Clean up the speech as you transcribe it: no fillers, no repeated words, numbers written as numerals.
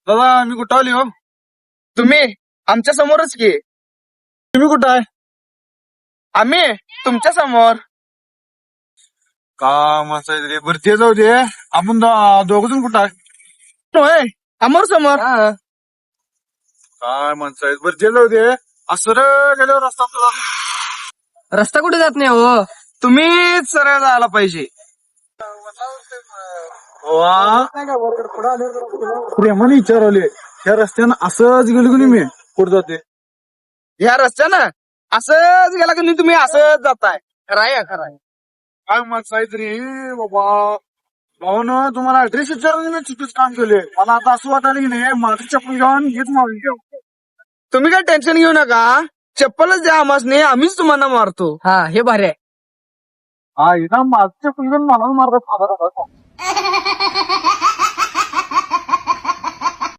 दादा मी कुठं आली हो? तुम्ही आमच्या समोरच की. तुम्ही कुठं आहे? आम्ही तुमच्या समोर. का माणसं रे, बरं ते जाऊ दे. आपण दोघ जण कुठं आहे? होय समोर समोर. काय माणसं आहेत, बरं ते जाऊ दे. असं रे गेल्यावर रस्ता तुझा. रस्ता कुठे जात नाही हो, तुम्हीच सरळ जायला पाहिजे. प्रेमाने विचारवले ह्या रस्त्यानं असंच गेलो की नाही मी कुठं जाते. ह्या रस्त्यानं असंच गेला की नाही तुम्ही असंच जाताय. खराय खराय. काय माणसं आहेत रे बाबा. भाऊन तुम्हाला ऍड्रेस विचारून मी चुकीच काम केले. मला आता असं वाटायला की नाही माझी चप्पल घेऊन हेच मारून ठेव. तुम्ही काय टेन्शन घेऊ नका, चप्पलच द्या आम्हासनी, आम्हीच तुम्हाला मारतो. हा हे भारी आहे. हा इथं माझी चप्पल घेऊन मला मारतात.